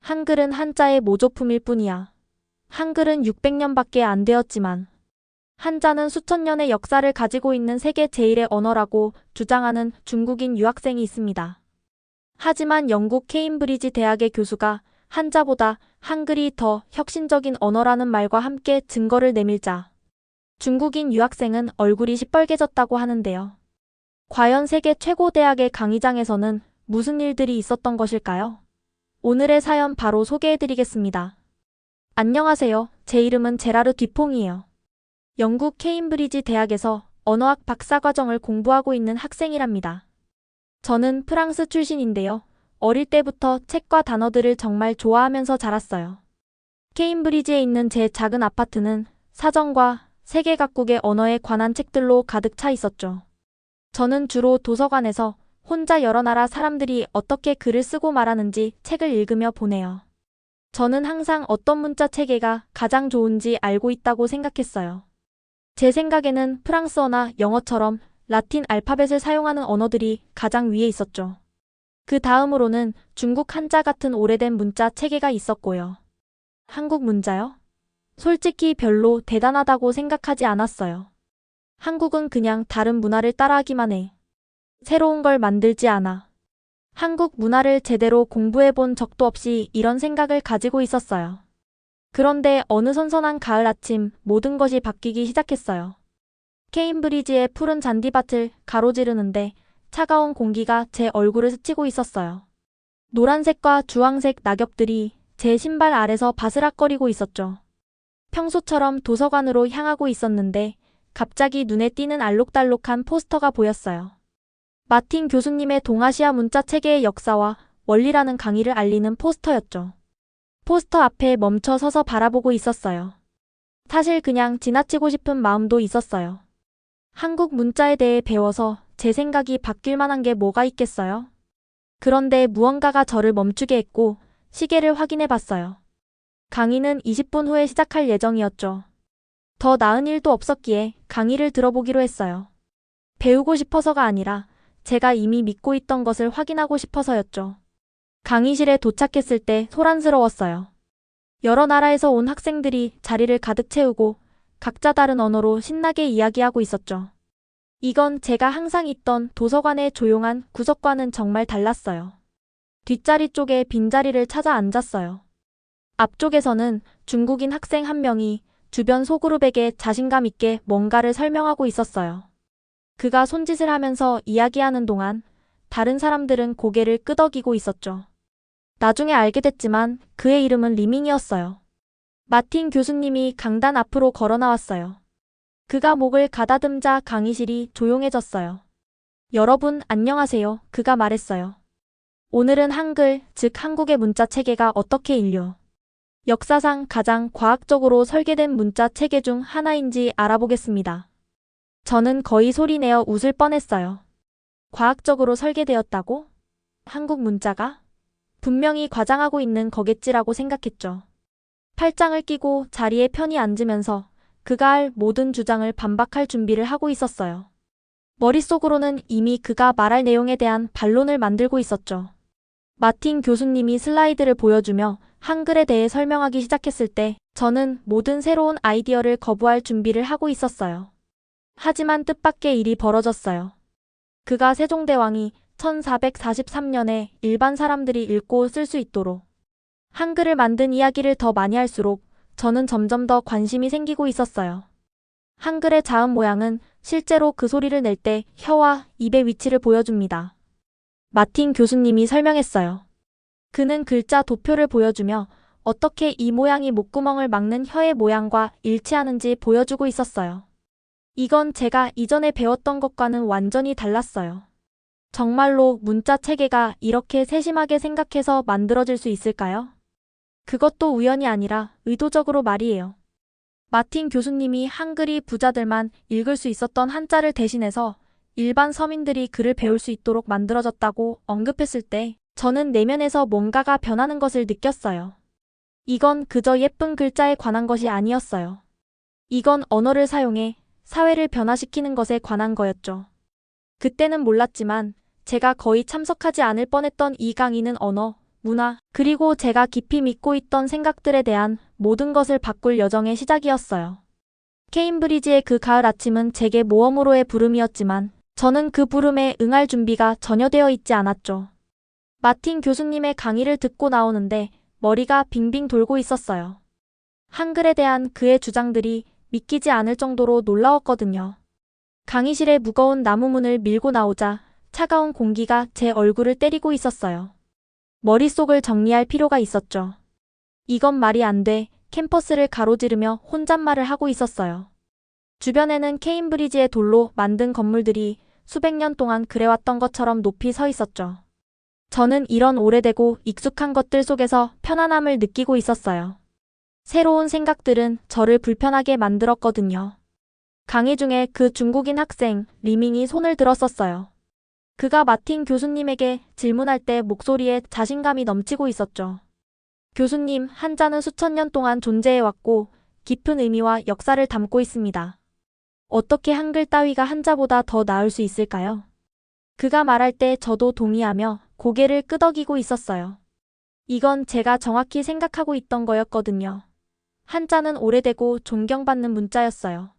한글은 한자의 모조품일 뿐이야. 한글은 600년밖에 안 되었지만 한자는 수천 년의 역사를 가지고 있는 세계 제1의 언어라고 주장하는 중국인 유학생이 있습니다. 하지만 영국 케임브리지 대학의 교수가 한자보다 한글이 더 혁신적인 언어라는 말과 함께 증거를 내밀자 중국인 유학생은 얼굴이 시뻘개졌다고 하는데요. 과연 세계 최고 대학의 강의장에서는 무슨 일들이 있었던 것일까요? 오늘의 사연 바로 소개해드리겠습니다. 안녕하세요. 제 이름은 제라르 뒤퐁이에요. 영국 케임브리지 대학에서 언어학 박사과정을 공부하고 있는 학생이랍니다. 저는 프랑스 출신인데요. 어릴 때부터 책과 단어들을 정말 좋아하면서 자랐어요. 케임브리지에 있는 제 작은 아파트는 사전과 세계 각국의 언어에 관한 책들로 가득 차 있었죠. 저는 주로 도서관에서 혼자 여러 나라 사람들이 어떻게 글을 쓰고 말하는지 책을 읽으며 보내요. 저는 항상 어떤 문자 체계가 가장 좋은지 알고 있다고 생각했어요. 제 생각에는 프랑스어나 영어처럼 라틴 알파벳을 사용하는 언어들이 가장 위에 있었죠. 그 다음으로는 중국 한자 같은 오래된 문자 체계가 있었고요. 한국 문자요? 솔직히 별로 대단하다고 생각하지 않았어요. 한국은 그냥 다른 문화를 따라하기만 해. 새로운 걸 만들지 않아. 한국 문화를 제대로 공부해 본 적도 없이 이런 생각을 가지고 있었어요. 그런데 어느 선선한 가을 아침 모든 것이 바뀌기 시작했어요. 케임브리지의 푸른 잔디밭을 가로지르는데 차가운 공기가 제 얼굴을 스치고 있었어요. 노란색과 주황색 낙엽들이 제 신발 아래서 바스락거리고 있었죠. 평소처럼 도서관으로 향하고 있었는데 갑자기 눈에 띄는 알록달록한 포스터가 보였어요. 마틴 교수님의 동아시아 문자 체계의 역사와 원리라는 강의를 알리는 포스터였죠. 포스터 앞에 멈춰 서서 바라보고 있었어요. 사실 그냥 지나치고 싶은 마음도 있었어요. 한국 문자에 대해 배워서 제 생각이 바뀔 만한 게 뭐가 있겠어요? 그런데 무언가가 저를 멈추게 했고 시계를 확인해 봤어요. 강의는 20분 후에 시작할 예정이었죠. 더 나은 일도 없었기에 강의를 들어보기로 했어요. 배우고 싶어서가 아니라 제가 이미 믿고 있던 것을 확인하고 싶어서였죠. 강의실에 도착했을 때 소란스러웠어요. 여러 나라에서 온 학생들이 자리를 가득 채우고 각자 다른 언어로 신나게 이야기하고 있었죠. 이건 제가 항상 있던 도서관의 조용한 구석과는 정말 달랐어요. 뒷자리 쪽에 빈자리를 찾아 앉았어요. 앞쪽에서는 중국인 학생 한 명이 주변 소그룹에게 자신감 있게 뭔가를 설명하고 있었어요. 그가 손짓을 하면서 이야기하는 동안 다른 사람들은 고개를 끄덕이고 있었죠. 나중에 알게 됐지만 그의 이름은 리밍이었어요. 마틴 교수님이 강단 앞으로 걸어 나왔어요. 그가 목을 가다듬자 강의실이 조용해졌어요. 여러분 안녕하세요. 그가 말했어요. 오늘은 한글, 즉 한국의 문자 체계가 어떻게 인류, 역사상 가장 과학적으로 설계된 문자 체계 중 하나인지 알아보겠습니다. 저는 거의 소리내어 웃을 뻔했어요. 과학적으로 설계되었다고? 한국 문자가? 분명히 과장하고 있는 거겠지라고 생각했죠. 팔짱을 끼고 자리에 편히 앉으면서 그가 할 모든 주장을 반박할 준비를 하고 있었어요. 머릿속으로는 이미 그가 말할 내용에 대한 반론을 만들고 있었죠. 마틴 교수님이 슬라이드를 보여주며 한글에 대해 설명하기 시작했을 때 저는 모든 새로운 아이디어를 거부할 준비를 하고 있었어요. 하지만 뜻밖의 일이 벌어졌어요. 그가 세종대왕이 1443년에 일반 사람들이 읽고 쓸 수 있도록 한글을 만든 이야기를 더 많이 할수록 저는 점점 더 관심이 생기고 있었어요. 한글의 자음 모양은 실제로 그 소리를 낼 때 혀와 입의 위치를 보여줍니다. 마틴 교수님이 설명했어요. 그는 글자 도표를 보여주며 어떻게 이 모양이 목구멍을 막는 혀의 모양과 일치하는지 보여주고 있었어요. 이건 제가 이전에 배웠던 것과는 완전히 달랐어요. 정말로 문자 체계가 이렇게 세심하게 생각해서 만들어질 수 있을까요? 그것도 우연이 아니라 의도적으로 말이에요. 마틴 교수님이 한글이 부자들만 읽을 수 있었던 한자를 대신해서 일반 서민들이 글을 배울 수 있도록 만들어졌다고 언급했을 때 저는 내면에서 뭔가가 변하는 것을 느꼈어요. 이건 그저 예쁜 글자에 관한 것이 아니었어요. 이건 언어를 사용해 사회를 변화시키는 것에 관한 거였죠. 그때는 몰랐지만 제가 거의 참석하지 않을 뻔했던 이 강의는 언어, 문화, 그리고 제가 깊이 믿고 있던 생각들에 대한 모든 것을 바꿀 여정의 시작이었어요. 케임브리지의 그 가을 아침은 제게 모험으로의 부름이었지만 저는 그 부름에 응할 준비가 전혀 되어 있지 않았죠. 마틴 교수님의 강의를 듣고 나오는데 머리가 빙빙 돌고 있었어요. 한글에 대한 그의 주장들이 믿기지 않을 정도로 놀라웠거든요. 강의실에 무거운 나무 문을 밀고 나오자 차가운 공기가 제 얼굴을 때리고 있었어요. 머릿속을 정리할 필요가 있었죠. 이건 말이 안 돼. 캠퍼스를 가로지르며 혼잣말을 하고 있었어요. 주변에는 케임브리지의 돌로 만든 건물들이 수백 년 동안 그래왔던 것처럼 높이 서 있었죠. 저는 이런 오래되고 익숙한 것들 속에서 편안함을 느끼고 있었어요. 새로운 생각들은 저를 불편하게 만들었거든요. 강의 중에 그 중국인 학생 리밍이 손을 들었었어요. 그가 마틴 교수님에게 질문할 때 목소리에 자신감이 넘치고 있었죠. 교수님, 한자는 수천 년 동안 존재해왔고 깊은 의미와 역사를 담고 있습니다. 어떻게 한글 따위가 한자보다 더 나을 수 있을까요? 그가 말할 때 저도 동의하며 고개를 끄덕이고 있었어요. 이건 제가 정확히 생각하고 있던 거였거든요. 한자는 오래되고 존경받는 문자였어요.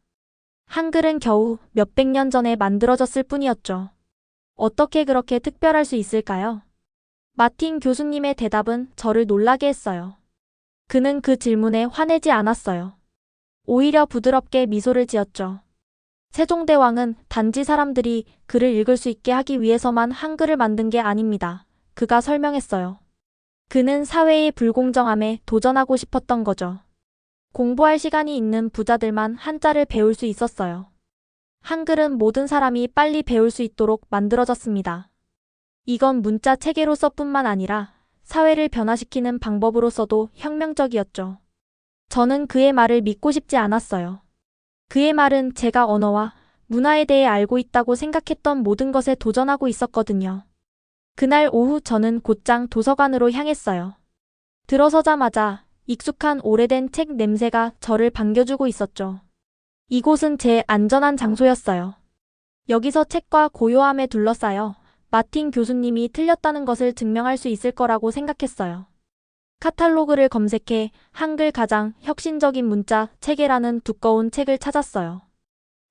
한글은 겨우 몇백 년 전에 만들어졌을 뿐이었죠. 어떻게 그렇게 특별할 수 있을까요? 마틴 교수님의 대답은 저를 놀라게 했어요. 그는 그 질문에 화내지 않았어요. 오히려 부드럽게 미소를 지었죠. 세종대왕은 단지 사람들이 글을 읽을 수 있게 하기 위해서만 한글을 만든 게 아닙니다. 그가 설명했어요. 그는 사회의 불공정함에 도전하고 싶었던 거죠. 공부할 시간이 있는 부자들만 한자를 배울 수 있었어요. 한글은 모든 사람이 빨리 배울 수 있도록 만들어졌습니다. 이건 문자 체계로서뿐만 아니라 사회를 변화시키는 방법으로서도 혁명적이었죠. 저는 그의 말을 믿고 싶지 않았어요. 그의 말은 제가 언어와 문화에 대해 알고 있다고 생각했던 모든 것에 도전하고 있었거든요. 그날 오후 저는 곧장 도서관으로 향했어요. 들어서자마자 익숙한 오래된 책 냄새가 저를 반겨주고 있었죠. 이곳은 제 안전한 장소였어요. 여기서 책과 고요함에 둘러싸여 마틴 교수님이 틀렸다는 것을 증명할 수 있을 거라고 생각했어요. 카탈로그를 검색해 한글 가장 혁신적인 문자 체계라는 두꺼운 책을 찾았어요.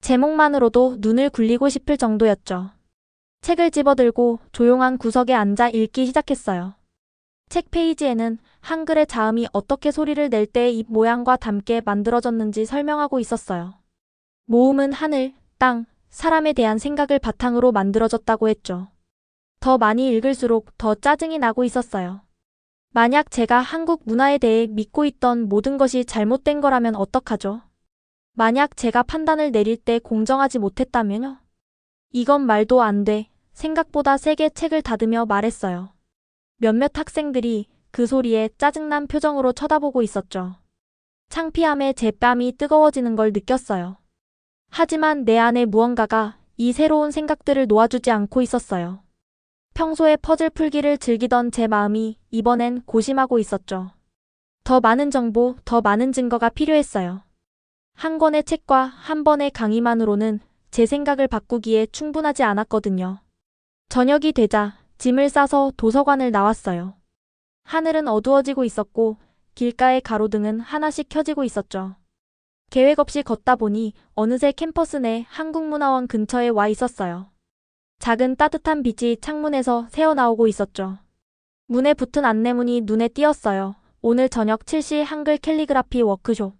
제목만으로도 눈을 굴리고 싶을 정도였죠. 책을 집어들고 조용한 구석에 앉아 읽기 시작했어요. 책 페이지에는 한글의 자음이 어떻게 소리를 낼 때의 입 모양과 닮게 만들어졌는지 설명하고 있었어요. 모음은 하늘, 땅, 사람에 대한 생각을 바탕으로 만들어졌다고 했죠. 더 많이 읽을수록 더 짜증이 나고 있었어요. 만약 제가 한국 문화에 대해 믿고 있던 모든 것이 잘못된 거라면 어떡하죠? 만약 제가 판단을 내릴 때 공정하지 못했다면요? 이건 말도 안 돼. 생각보다 세게 책을 닫으며 말했어요. 몇몇 학생들이 그 소리에 짜증난 표정으로 쳐다보고 있었죠. 창피함에 제 뺨이 뜨거워지는 걸 느꼈어요. 하지만 내 안에 무언가가 이 새로운 생각들을 놓아주지 않고 있었어요. 평소에 퍼즐 풀기를 즐기던 제 마음이 이번엔 고심하고 있었죠. 더 많은 정보, 더 많은 증거가 필요했어요. 한 권의 책과 한 번의 강의만으로는 제 생각을 바꾸기에 충분하지 않았거든요. 저녁이 되자 짐을 싸서 도서관을 나왔어요. 하늘은 어두워지고 있었고 길가의 가로등은 하나씩 켜지고 있었죠. 계획 없이 걷다 보니 어느새 캠퍼스 내 한국문화원 근처에 와 있었어요. 작은 따뜻한 빛이 창문에서 새어나오고 있었죠. 문에 붙은 안내문이 눈에 띄었어요. 오늘 저녁 7시 한글 캘리그라피 워크숍.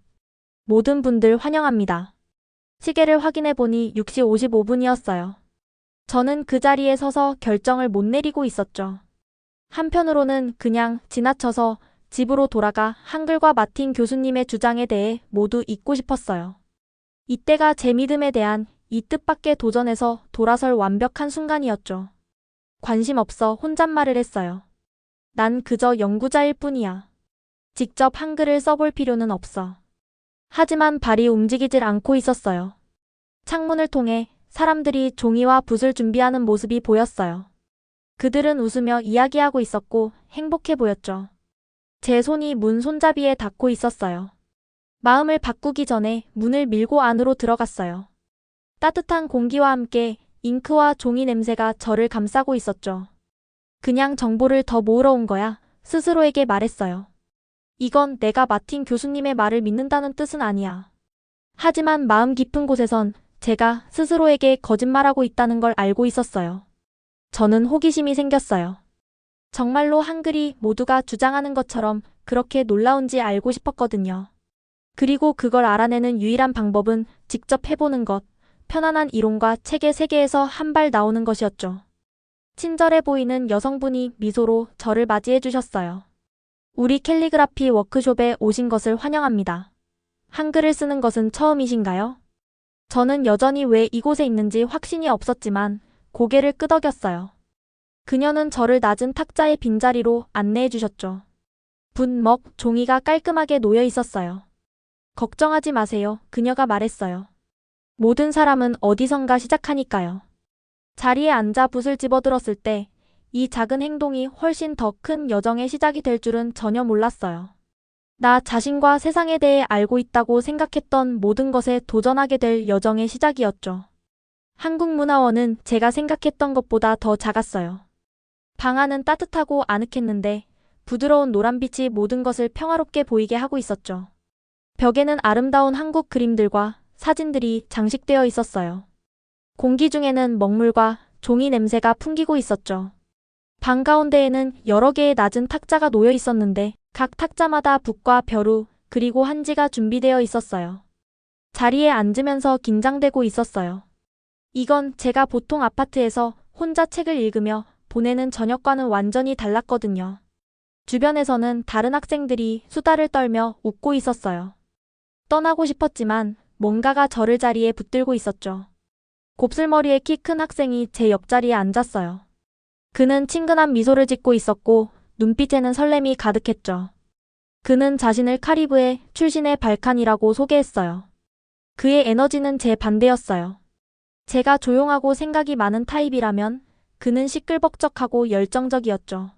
모든 분들 환영합니다. 시계를 확인해 보니 6시 55분이었어요. 저는 그 자리에 서서 결정을 못 내리고 있었죠. 한편으로는 그냥 지나쳐서 집으로 돌아가 한글과 마틴 교수님의 주장에 대해 모두 잊고 싶었어요. 이때가 제 믿음에 대한 이 뜻밖의 도전에서 돌아설 완벽한 순간이었죠. 관심 없어 혼잣말을 했어요. 난 그저 연구자일 뿐이야. 직접 한글을 써볼 필요는 없어. 하지만 발이 움직이질 않고 있었어요. 창문을 통해 사람들이 종이와 붓을 준비하는 모습이 보였어요. 그들은 웃으며 이야기하고 있었고 행복해 보였죠. 제 손이 문 손잡이에 닿고 있었어요. 마음을 바꾸기 전에 문을 밀고 안으로 들어갔어요. 따뜻한 공기와 함께 잉크와 종이 냄새가 저를 감싸고 있었죠. 그냥 정보를 더 모으러 온 거야. 스스로에게 말했어요. 이건 내가 마틴 교수님의 말을 믿는다는 뜻은 아니야. 하지만 마음 깊은 곳에선 제가 스스로에게 거짓말하고 있다는 걸 알고 있었어요. 저는 호기심이 생겼어요. 정말로 한글이 모두가 주장하는 것처럼 그렇게 놀라운지 알고 싶었거든요. 그리고 그걸 알아내는 유일한 방법은 직접 해보는 것, 편안한 이론과 책의 세계에서 한 발 나오는 것이었죠. 친절해 보이는 여성분이 미소로 저를 맞이해 주셨어요. 우리 캘리그라피 워크숍에 오신 것을 환영합니다. 한글을 쓰는 것은 처음이신가요? 저는 여전히 왜 이곳에 있는지 확신이 없었지만 고개를 끄덕였어요. 그녀는 저를 낮은 탁자의 빈자리로 안내해 주셨죠. 분먹 종이가 깔끔하게 놓여 있었어요. 걱정하지 마세요. 그녀가 말했어요. 모든 사람은 어디선가 시작하니까요. 자리에 앉아 붓을 집어들었을 때 이 작은 행동이 훨씬 더 큰 여정의 시작이 될 줄은 전혀 몰랐어요. 나 자신과 세상에 대해 알고 있다고 생각했던 모든 것에 도전하게 될 여정의 시작이었죠. 한국문화원은 제가 생각했던 것보다 더 작았어요. 방 안은 따뜻하고 아늑했는데 부드러운 노란빛이 모든 것을 평화롭게 보이게 하고 있었죠. 벽에는 아름다운 한국 그림들과 사진들이 장식되어 있었어요. 공기 중에는 먹물과 종이 냄새가 풍기고 있었죠. 방 가운데에는 여러 개의 낮은 탁자가 놓여 있었는데 각 탁자마다 붓과 벼루 그리고 한지가 준비되어 있었어요. 자리에 앉으면서 긴장되고 있었어요. 이건 제가 보통 아파트에서 혼자 책을 읽으며 보내는 저녁과는 완전히 달랐거든요. 주변에서는 다른 학생들이 수다를 떨며 웃고 있었어요. 떠나고 싶었지만 뭔가가 저를 자리에 붙들고 있었죠. 곱슬머리의 키 큰 학생이 제 옆자리에 앉았어요. 그는 친근한 미소를 짓고 있었고 눈빛에는 설렘이 가득했죠. 그는 자신을 카리브해 출신의 발칸이라고 소개했어요. 그의 에너지는 제 반대였어요. 제가 조용하고 생각이 많은 타입이라면 그는 시끌벅적하고 열정적이었죠.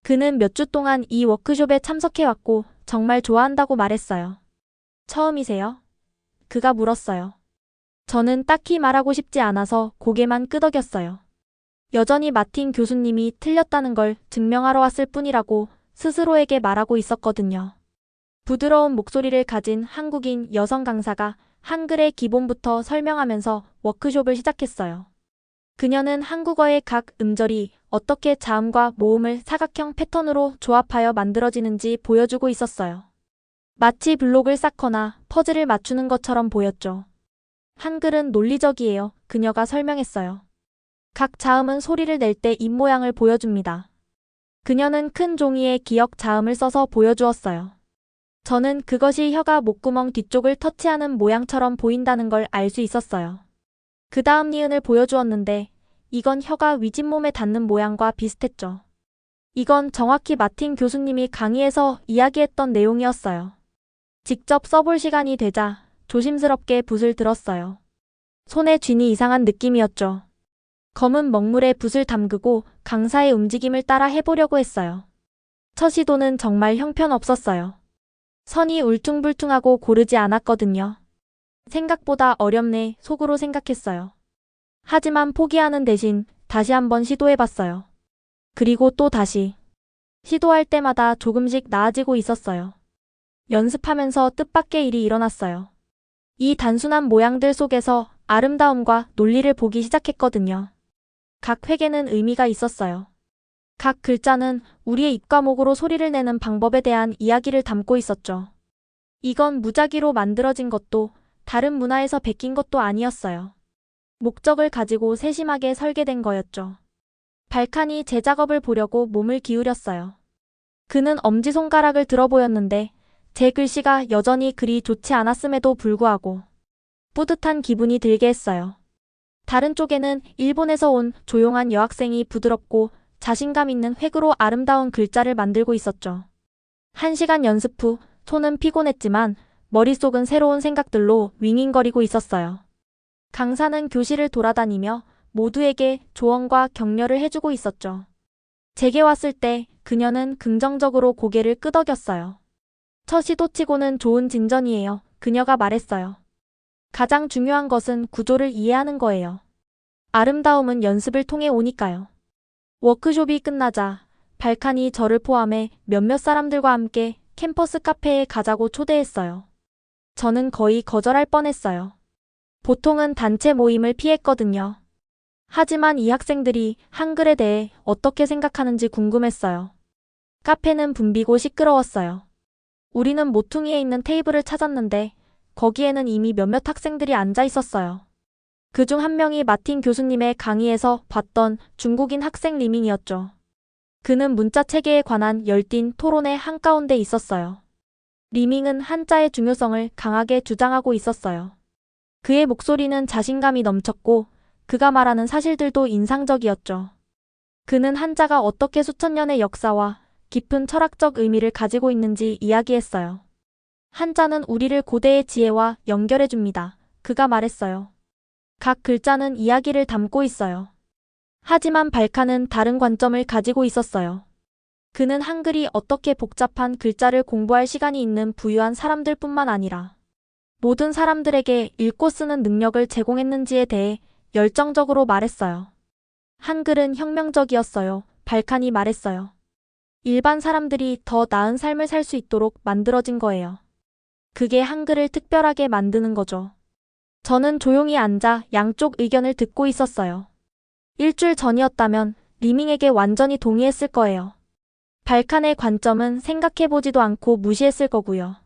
그는 몇 주 동안 이 워크숍에 참석해왔고 정말 좋아한다고 말했어요. 처음이세요? 그가 물었어요. 저는 딱히 말하고 싶지 않아서 고개만 끄덕였어요. 여전히 마틴 교수님이 틀렸다는 걸 증명하러 왔을 뿐이라고 스스로에게 말하고 있었거든요. 부드러운 목소리를 가진 한국인 여성 강사가 한글의 기본부터 설명하면서 워크숍을 시작했어요. 그녀는 한국어의 각 음절이 어떻게 자음과 모음을 사각형 패턴으로 조합하여 만들어지는지 보여주고 있었어요. 마치 블록을 쌓거나 퍼즐을 맞추는 것처럼 보였죠. 한글은 논리적이에요. 그녀가 설명했어요. 각 자음은 소리를 낼 때 입모양을 보여줍니다. 그녀는 큰 종이에 기역 자음을 써서 보여주었어요. 저는 그것이 혀가 목구멍 뒤쪽을 터치하는 모양처럼 보인다는 걸 알 수 있었어요. 그 다음 니은을 보여주었는데 이건 혀가 윗잇몸에 닿는 모양과 비슷했죠. 이건 정확히 마틴 교수님이 강의에서 이야기했던 내용이었어요. 직접 써볼 시간이 되자 조심스럽게 붓을 들었어요. 손에 쥐니 이상한 느낌이었죠. 검은 먹물에 붓을 담그고 강사의 움직임을 따라 해보려고 했어요. 첫 시도는 정말 형편없었어요. 선이 울퉁불퉁하고 고르지 않았거든요. 생각보다 어렵네 속으로 생각했어요. 하지만 포기하는 대신 다시 한번 시도해봤어요. 그리고 또 다시. 시도할 때마다 조금씩 나아지고 있었어요. 연습하면서 뜻밖의 일이 일어났어요. 이 단순한 모양들 속에서 아름다움과 논리를 보기 시작했거든요. 각 획에는 의미가 있었어요. 각 글자는 우리의 입과 목으로 소리를 내는 방법에 대한 이야기를 담고 있었죠. 이건 무작위로 만들어진 것도 다른 문화에서 베낀 것도 아니었어요. 목적을 가지고 세심하게 설계된 거였죠. 발칸이 제 작업을 보려고 몸을 기울였어요. 그는 엄지손가락을 들어 보였는데 제 글씨가 여전히 그리 좋지 않았음에도 불구하고 뿌듯한 기분이 들게 했어요. 다른 쪽에는 일본에서 온 조용한 여학생이 부드럽고 자신감 있는 획으로 아름다운 글자를 만들고 있었죠. 1시간 연습 후 손은 피곤했지만 머릿속은 새로운 생각들로 윙윙거리고 있었어요. 강사는 교실을 돌아다니며 모두에게 조언과 격려를 해주고 있었죠. 제게 왔을 때 그녀는 긍정적으로 고개를 끄덕였어요. 첫 시도치고는 좋은 진전이에요. 그녀가 말했어요. 가장 중요한 것은 구조를 이해하는 거예요. 아름다움은 연습을 통해 오니까요. 워크숍이 끝나자 발칸이 저를 포함해 몇몇 사람들과 함께 캠퍼스 카페에 가자고 초대했어요. 저는 거의 거절할 뻔했어요. 보통은 단체 모임을 피했거든요. 하지만 이 학생들이 한글에 대해 어떻게 생각하는지 궁금했어요. 카페는 붐비고 시끄러웠어요. 우리는 모퉁이에 있는 테이블을 찾았는데 거기에는 이미 몇몇 학생들이 앉아 있었어요. 그중 한 명이 마틴 교수님의 강의에서 봤던 중국인 학생 리밍이었죠. 그는 문자 체계에 관한 열띤 토론의 한가운데 있었어요. 리밍은 한자의 중요성을 강하게 주장하고 있었어요. 그의 목소리는 자신감이 넘쳤고 그가 말하는 사실들도 인상적이었죠. 그는 한자가 어떻게 수천 년의 역사와 깊은 철학적 의미를 가지고 있는지 이야기했어요. 한자는 우리를 고대의 지혜와 연결해줍니다. 그가 말했어요. 각 글자는 이야기를 담고 있어요. 하지만 발칸은 다른 관점을 가지고 있었어요. 그는 한글이 어떻게 복잡한 글자를 공부할 시간이 있는 부유한 사람들뿐만 아니라 모든 사람들에게 읽고 쓰는 능력을 제공했는지에 대해 열정적으로 말했어요. 한글은 혁명적이었어요. 발칸이 말했어요. 일반 사람들이 더 나은 삶을 살 수 있도록 만들어진 거예요. 그게 한글을 특별하게 만드는 거죠. 저는 조용히 앉아 양쪽 의견을 듣고 있었어요. 일주일 전이었다면 리밍에게 완전히 동의했을 거예요. 발칸의 관점은 생각해보지도 않고 무시했을 거고요.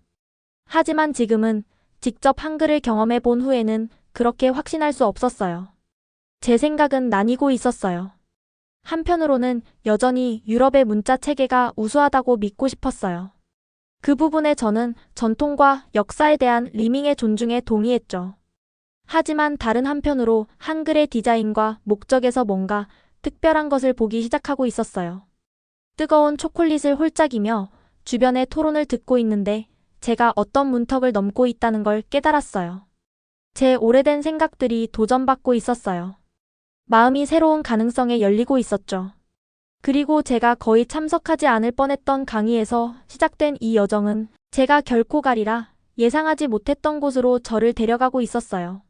하지만 지금은 직접 한글을 경험해 본 후에는 그렇게 확신할 수 없었어요. 제 생각은 나뉘고 있었어요. 한편으로는 여전히 유럽의 문자 체계가 우수하다고 믿고 싶었어요. 그 부분에 저는 전통과 역사에 대한 리밍의 존중에 동의했죠. 하지만 다른 한편으로 한글의 디자인과 목적에서 뭔가 특별한 것을 보기 시작하고 있었어요. 뜨거운 초콜릿을 홀짝이며 주변의 토론을 듣고 있는데 제가 어떤 문턱을 넘고 있다는 걸 깨달았어요. 제 오래된 생각들이 도전받고 있었어요. 마음이 새로운 가능성에 열리고 있었죠. 그리고 제가 거의 참석하지 않을 뻔했던 강의에서 시작된 이 여정은 제가 결코 가리라 예상하지 못했던 곳으로 저를 데려가고 있었어요.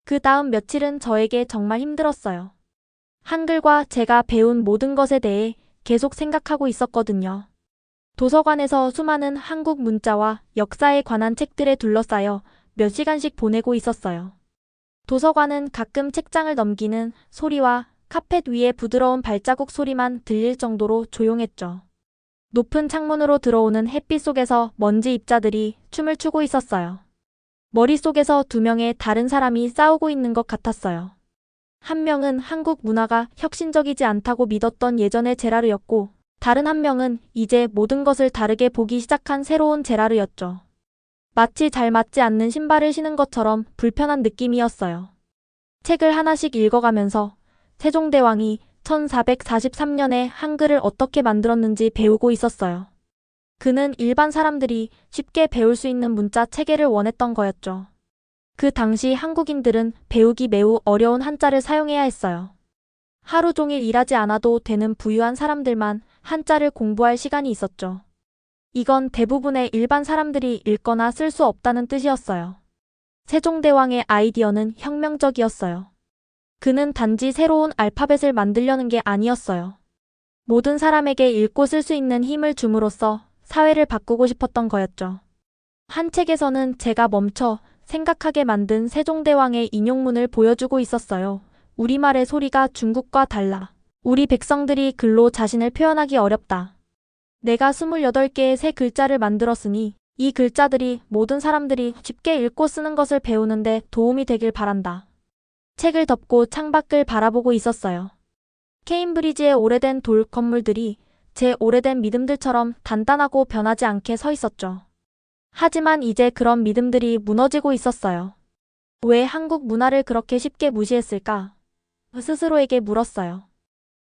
그 다음 며칠은 저에게 정말 힘들었어요. 한글과 제가 배운 모든 것에 대해 계속 생각하고 있었거든요. 도서관에서 수많은 한국 문자와 역사에 관한 책들에 둘러싸여 몇 시간씩 보내고 있었어요. 도서관은 가끔 책장을 넘기는 소리와 카펫 위에 부드러운 발자국 소리만 들릴 정도로 조용했죠. 높은 창문으로 들어오는 햇빛 속에서 먼지 입자들이 춤을 추고 있었어요. 머릿속에서 두 명의 다른 사람이 싸우고 있는 것 같았어요. 한 명은 한국 문화가 혁신적이지 않다고 믿었던 예전의 제라르였고 다른 한 명은 이제 모든 것을 다르게 보기 시작한 새로운 제라르였죠. 마치 잘 맞지 않는 신발을 신은 것처럼 불편한 느낌이었어요. 책을 하나씩 읽어가면서 세종대왕이 1443년에 한글을 어떻게 만들었는지 배우고 있었어요. 그는 일반 사람들이 쉽게 배울 수 있는 문자 체계를 원했던 거였죠. 그 당시 한국인들은 배우기 매우 어려운 한자를 사용해야 했어요. 하루 종일 일하지 않아도 되는 부유한 사람들만 한자를 공부할 시간이 있었죠. 이건 대부분의 일반 사람들이 읽거나 쓸 수 없다는 뜻이었어요. 세종대왕의 아이디어는 혁명적이었어요. 그는 단지 새로운 알파벳을 만들려는 게 아니었어요. 모든 사람에게 읽고 쓸 수 있는 힘을 줌으로써 사회를 바꾸고 싶었던 거였죠. 한 책에서는 제가 멈춰 생각하게 만든 세종대왕의 인용문을 보여주고 있었어요. 우리말의 소리가 중국과 달라. 우리 백성들이 글로 자신을 표현하기 어렵다. 내가 28개의 새 글자를 만들었으니 이 글자들이 모든 사람들이 쉽게 읽고 쓰는 것을 배우는데 도움이 되길 바란다. 책을 덮고 창밖을 바라보고 있었어요. 케임브리지의 오래된 돌 건물들이 제 오래된 믿음들처럼 단단하고 변하지 않게 서 있었죠. 하지만 이제 그런 믿음들이 무너지고 있었어요. 왜 한국 문화를 그렇게 쉽게 무시했을까? 스스로에게 물었어요.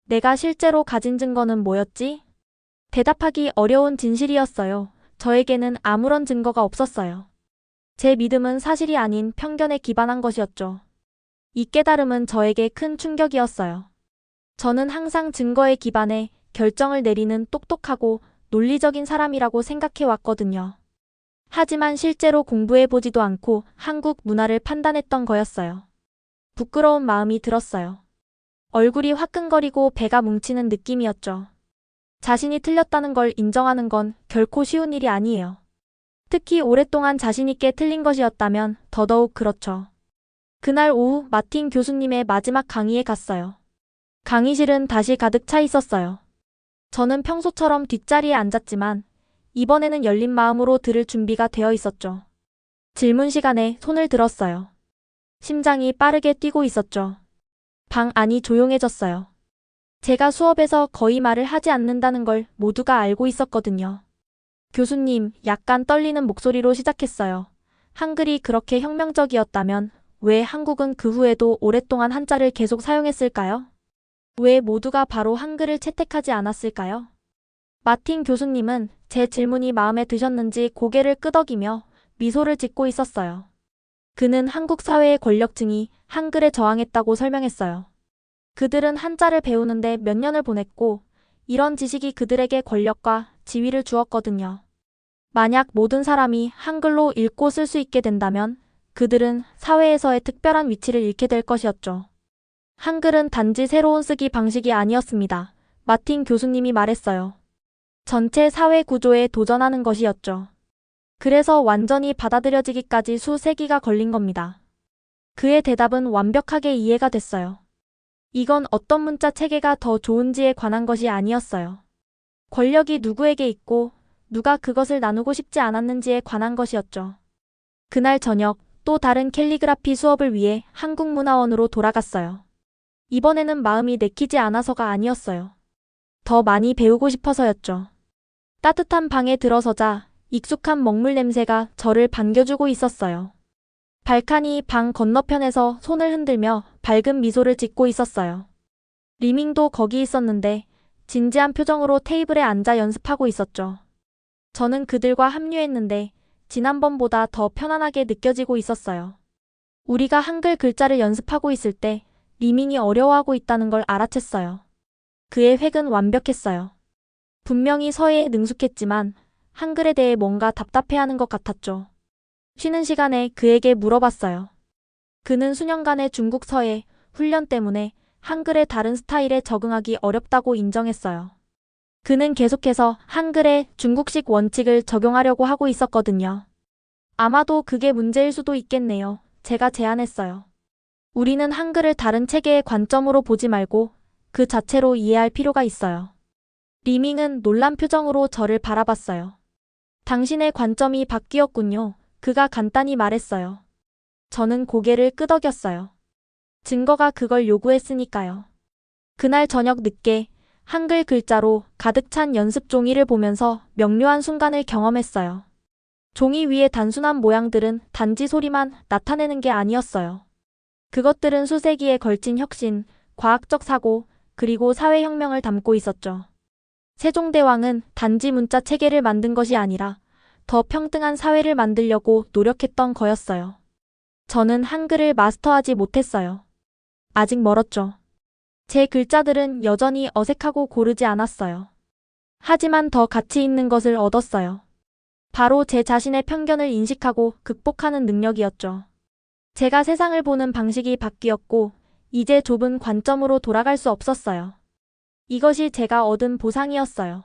내가 실제로 가진 증거는 뭐였지? 대답하기 어려운 진실이었어요. 저에게는 아무런 증거가 없었어요. 제 믿음은 사실이 아닌 편견에 기반한 것이었죠. 이 깨달음은 저에게 큰 충격이었어요. 저는 항상 증거에 기반해 결정을 내리는 똑똑하고 논리적인 사람이라고 생각해 왔거든요. 하지만 실제로 공부해보지도 않고 한국 문화를 판단했던 거였어요. 부끄러운 마음이 들었어요. 얼굴이 화끈거리고 배가 뭉치는 느낌이었죠. 자신이 틀렸다는 걸 인정하는 건 결코 쉬운 일이 아니에요. 특히 오랫동안 자신있게 틀린 것이었다면 더더욱 그렇죠. 그날 오후 마틴 교수님의 마지막 강의에 갔어요. 강의실은 다시 가득 차 있었어요. 저는 평소처럼 뒷자리에 앉았지만 이번에는 열린 마음으로 들을 준비가 되어 있었죠. 질문 시간에 손을 들었어요. 심장이 빠르게 뛰고 있었죠. 방 안이 조용해졌어요. 제가 수업에서 거의 말을 하지 않는다는 걸 모두가 알고 있었거든요. 교수님, 약간 떨리는 목소리로 시작했어요. 한글이 그렇게 혁명적이었다면 왜 한국은 그 후에도 오랫동안 한자를 계속 사용했을까요? 왜 모두가 바로 한글을 채택하지 않았을까요? 마틴 교수님은 제 질문이 마음에 드셨는지 고개를 끄덕이며 미소를 짓고 있었어요. 그는 한국 사회의 권력층이 한글에 저항했다고 설명했어요. 그들은 한자를 배우는데 몇 년을 보냈고 이런 지식이 그들에게 권력과 지위를 주었거든요. 만약 모든 사람이 한글로 읽고 쓸 수 있게 된다면 그들은 사회에서의 특별한 위치를 잃게 될 것이었죠. 한글은 단지 새로운 쓰기 방식이 아니었습니다. 마틴 교수님이 말했어요. 전체 사회 구조에 도전하는 것이었죠. 그래서 완전히 받아들여지기까지 수세기가 걸린 겁니다. 그의 대답은 완벽하게 이해가 됐어요. 이건 어떤 문자 체계가 더 좋은지에 관한 것이 아니었어요. 권력이 누구에게 있고 누가 그것을 나누고 싶지 않았는지에 관한 것이었죠. 그날 저녁 또 다른 캘리그라피 수업을 위해 한국문화원으로 돌아갔어요. 이번에는 마음이 내키지 않아서가 아니었어요. 더 많이 배우고 싶어서였죠. 따뜻한 방에 들어서자 익숙한 먹물 냄새가 저를 반겨주고 있었어요. 발칸이 방 건너편에서 손을 흔들며 밝은 미소를 짓고 있었어요. 리밍도 거기 있었는데 진지한 표정으로 테이블에 앉아 연습하고 있었죠. 저는 그들과 합류했는데 지난번보다 더 편안하게 느껴지고 있었어요. 우리가 한글 글자를 연습하고 있을 때 리밍이 어려워하고 있다는 걸 알아챘어요. 그의 획은 완벽했어요. 분명히 서예에 능숙했지만 한글에 대해 뭔가 답답해하는 것 같았죠. 쉬는 시간에 그에게 물어봤어요. 그는 수년간의 중국 서예 훈련 때문에 한글의 다른 스타일에 적응하기 어렵다고 인정했어요. 그는 계속해서 한글에 중국식 원칙을 적용하려고 하고 있었거든요. 아마도 그게 문제일 수도 있겠네요. 제가 제안했어요. 우리는 한글을 다른 체계의 관점으로 보지 말고 그 자체로 이해할 필요가 있어요. 리밍은 놀란 표정으로 저를 바라봤어요. 당신의 관점이 바뀌었군요. 그가 간단히 말했어요. 저는 고개를 끄덕였어요. 증거가 그걸 요구했으니까요. 그날 저녁 늦게 한글 글자로 가득 찬 연습 종이를 보면서 명료한 순간을 경험했어요. 종이 위의 단순한 모양들은 단지 소리만 나타내는 게 아니었어요. 그것들은 수세기에 걸친 혁신, 과학적 사고, 그리고 사회혁명을 담고 있었죠. 세종대왕은 단지 문자 체계를 만든 것이 아니라 더 평등한 사회를 만들려고 노력했던 거였어요. 저는 한글을 마스터하지 못했어요. 아직 멀었죠. 제 글자들은 여전히 어색하고 고르지 않았어요. 하지만 더 가치 있는 것을 얻었어요. 바로 제 자신의 편견을 인식하고 극복하는 능력이었죠. 제가 세상을 보는 방식이 바뀌었고 이제 좁은 관점으로 돌아갈 수 없었어요. 이것이 제가 얻은 보상이었어요.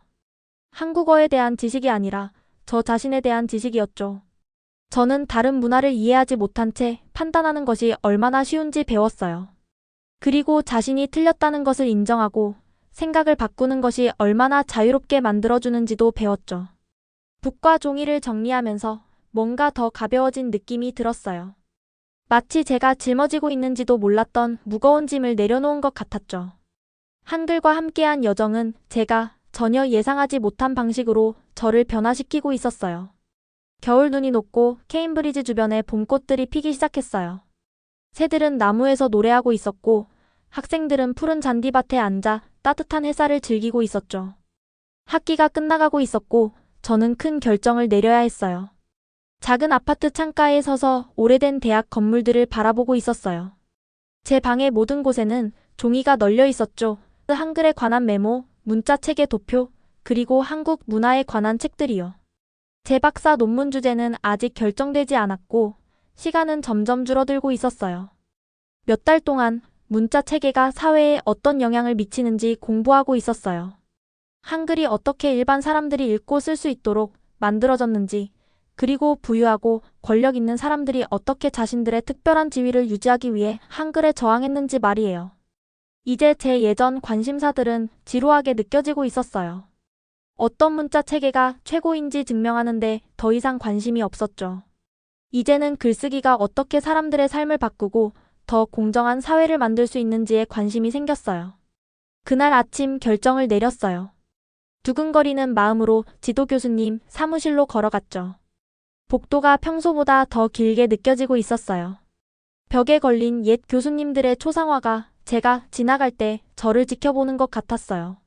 한국어에 대한 지식이 아니라 저 자신에 대한 지식이었죠. 저는 다른 문화를 이해하지 못한 채 판단하는 것이 얼마나 쉬운지 배웠어요. 그리고 자신이 틀렸다는 것을 인정하고 생각을 바꾸는 것이 얼마나 자유롭게 만들어주는지도 배웠죠. 붓과 종이를 정리하면서 뭔가 더 가벼워진 느낌이 들었어요. 마치 제가 짊어지고 있는지도 몰랐던 무거운 짐을 내려놓은 것 같았죠. 한글과 함께한 여정은 제가 전혀 예상하지 못한 방식으로 저를 변화시키고 있었어요. 겨울 눈이 녹고 케임브리지 주변에 봄꽃들이 피기 시작했어요. 새들은 나무에서 노래하고 있었고 학생들은 푸른 잔디밭에 앉아 따뜻한 햇살을 즐기고 있었죠. 학기가 끝나가고 있었고 저는 큰 결정을 내려야 했어요. 작은 아파트 창가에 서서 오래된 대학 건물들을 바라보고 있었어요. 제 방의 모든 곳에는 종이가 널려 있었죠. 한글에 관한 메모, 문자 체계 도표, 그리고 한국 문화에 관한 책들이요. 제 박사 논문 주제는 아직 결정되지 않았고 시간은 점점 줄어들고 있었어요. 몇 달 동안 문자 체계가 사회에 어떤 영향을 미치는지 공부하고 있었어요. 한글이 어떻게 일반 사람들이 읽고 쓸 수 있도록 만들어졌는지, 그리고 부유하고 권력 있는 사람들이 어떻게 자신들의 특별한 지위를 유지하기 위해 한글에 저항했는지 말이에요. 이제 제 예전 관심사들은 지루하게 느껴지고 있었어요. 어떤 문자 체계가 최고인지 증명하는데 더 이상 관심이 없었죠. 이제는 글쓰기가 어떻게 사람들의 삶을 바꾸고 더 공정한 사회를 만들 수 있는지에 관심이 생겼어요. 그날 아침 결정을 내렸어요. 두근거리는 마음으로 지도 교수님 사무실로 걸어갔죠. 복도가 평소보다 더 길게 느껴지고 있었어요. 벽에 걸린 옛 교수님들의 초상화가 제가 지나갈 때 저를 지켜보는 것 같았어요.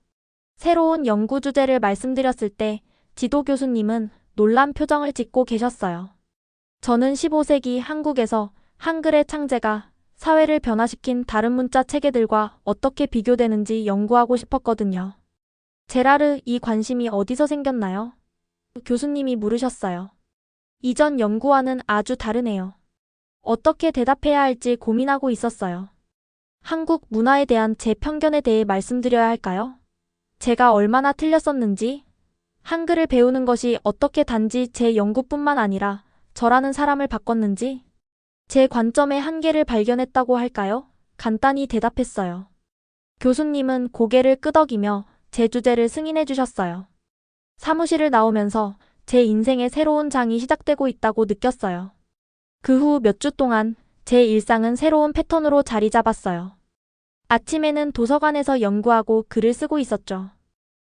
새로운 연구 주제를 말씀드렸을 때 지도 교수님은 놀란 표정을 짓고 계셨어요. 저는 15세기 한국에서 한글의 창제가 사회를 변화시킨 다른 문자 체계들과 어떻게 비교되는지 연구하고 싶었거든요. 제라르, 이 관심이 어디서 생겼나요? 교수님이 물으셨어요. 이전 연구와는 아주 다르네요. 어떻게 대답해야 할지 고민하고 있었어요. 한국 문화에 대한 제 편견에 대해 말씀드려야 할까요? 제가 얼마나 틀렸었는지, 한글을 배우는 것이 어떻게 단지 제 연구뿐만 아니라 저라는 사람을 바꿨는지, 제 관점의 한계를 발견했다고 할까요? 간단히 대답했어요. 교수님은 고개를 끄덕이며 제 주제를 승인해 주셨어요. 사무실을 나오면서 제 인생의 새로운 장이 시작되고 있다고 느꼈어요. 그 후 몇 주 동안 제 일상은 새로운 패턴으로 자리 잡았어요. 아침에는 도서관에서 연구하고 글을 쓰고 있었죠.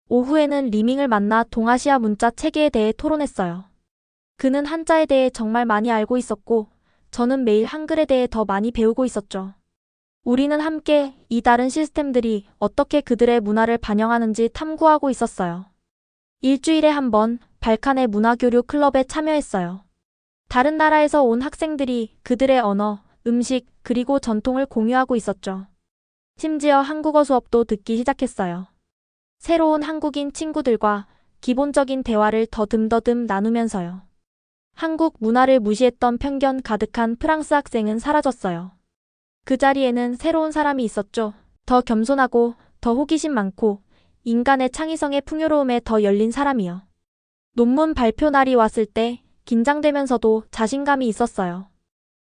오후에는 리밍을 만나 동아시아 문자 체계에 대해 토론했어요. 그는 한자에 대해 정말 많이 알고 있었고, 저는 매일 한글에 대해 더 많이 배우고 있었죠. 우리는 함께 이 다른 시스템들이 어떻게 그들의 문화를 반영하는지 탐구하고 있었어요. 일주일에 한 번 발칸의 문화교류 클럽에 참여했어요. 다른 나라에서 온 학생들이 그들의 언어, 음식, 그리고 전통을 공유하고 있었죠. 심지어 한국어 수업도 듣기 시작했어요. 새로운 한국인 친구들과 기본적인 대화를 더듬더듬 나누면서요. 한국 문화를 무시했던 편견 가득한 프랑스 학생은 사라졌어요. 그 자리에는 새로운 사람이 있었죠. 더 겸손하고 더 호기심 많고 인간의 창의성의 풍요로움에 더 열린 사람이요. 논문 발표 날이 왔을 때 긴장되면서도 자신감이 있었어요.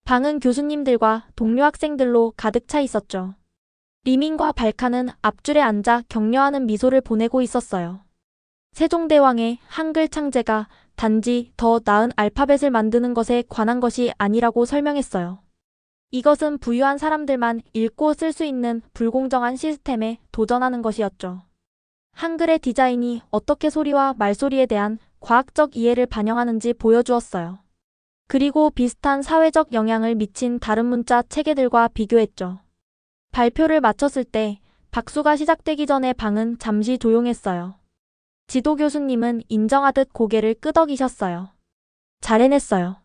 방은 교수님들과 동료 학생들로 가득 차 있었죠. 리민과 발칸은 앞줄에 앉아 격려하는 미소를 보내고 있었어요. 세종대왕의 한글 창제가 단지 더 나은 알파벳을 만드는 것에 관한 것이 아니라고 설명했어요. 이것은 부유한 사람들만 읽고 쓸 수 있는 불공정한 시스템에 도전하는 것이었죠. 한글의 디자인이 어떻게 소리와 말소리에 대한 과학적 이해를 반영하는지 보여주었어요. 그리고 비슷한 사회적 영향을 미친 다른 문자 체계들과 비교했죠. 발표를 마쳤을 때 박수가 시작되기 전에 방은 잠시 조용했어요. 지도 교수님은 인정하듯 고개를 끄덕이셨어요. 잘 해냈어요.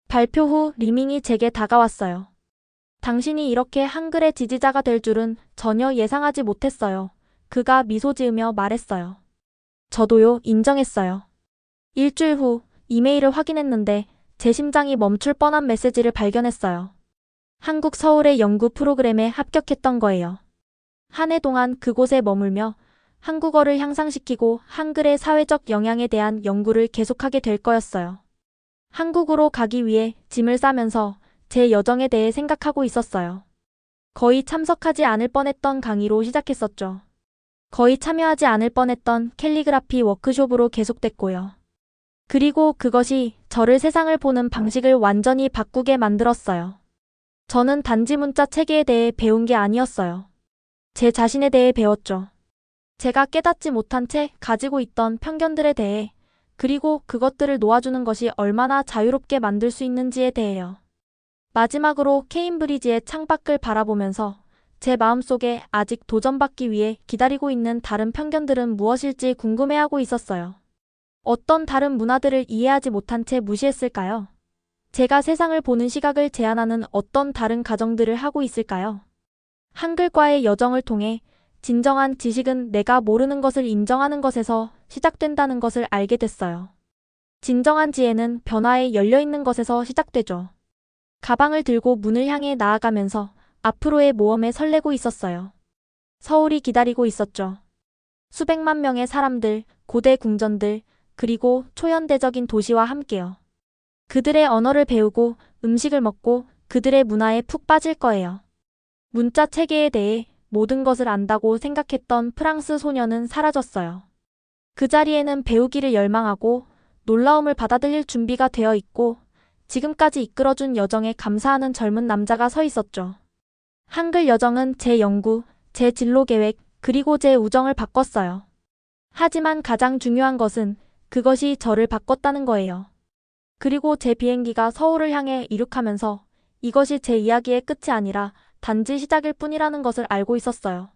발표 후 리밍이 제게 다가왔어요. 당신이 이렇게 한글의 지지자가 될 줄은 전혀 예상하지 못했어요. 그가 미소 지으며 말했어요. 저도요, 인정했어요. 일주일 후 이메일을 확인했는데 제 심장이 멈출 뻔한 메시지를 발견했어요. 한국 서울의 연구 프로그램에 합격했던 거예요. 한 해 동안 그곳에 머물며 한국어를 향상시키고 한글의 사회적 영향에 대한 연구를 계속하게 될 거였어요. 한국으로 가기 위해 짐을 싸면서 제 여정에 대해 생각하고 있었어요. 거의 참석하지 않을 뻔했던 강의로 시작했었죠. 거의 참여하지 않을 뻔했던 캘리그라피 워크숍으로 계속됐고요. 그리고 그것이 저를 세상을 보는 방식을 완전히 바꾸게 만들었어요. 저는 단지 문자 체계에 대해 배운 게 아니었어요. 제 자신에 대해 배웠죠. 제가 깨닫지 못한 채 가지고 있던 편견들에 대해, 그리고 그것들을 놓아주는 것이 얼마나 자유롭게 만들 수 있는지에 대해요. 마지막으로 케임브리지의 창밖을 바라보면서 제 마음속에 아직 도전받기 위해 기다리고 있는 다른 편견들은 무엇일지 궁금해하고 있었어요. 어떤 다른 문화들을 이해하지 못한 채 무시했을까요? 제가 세상을 보는 시각을 제한하는 어떤 다른 가정들을 하고 있을까요? 한글과의 여정을 통해 진정한 지식은 내가 모르는 것을 인정하는 것에서 시작된다는 것을 알게 됐어요. 진정한 지혜는 변화에 열려있는 것에서 시작되죠. 가방을 들고 문을 향해 나아가면서 앞으로의 모험에 설레고 있었어요. 서울이 기다리고 있었죠. 수백만 명의 사람들, 고대 궁전들, 그리고 초현대적인 도시와 함께요. 그들의 언어를 배우고 음식을 먹고 그들의 문화에 푹 빠질 거예요. 문자 체계에 대해 모든 것을 안다고 생각했던 프랑스 소녀는 사라졌어요. 그 자리에는 배우기를 열망하고 놀라움을 받아들일 준비가 되어 있고 지금까지 이끌어준 여정에 감사하는 젊은 남자가 서 있었죠. 한글 여정은 제 연구, 제 진로 계획, 그리고 제 우정을 바꿨어요. 하지만 가장 중요한 것은 그것이 저를 바꿨다는 거예요. 그리고 제 비행기가 서울을 향해 이륙하면서 이것이 제 이야기의 끝이 아니라 단지 시작일 뿐이라는 것을 알고 있었어요.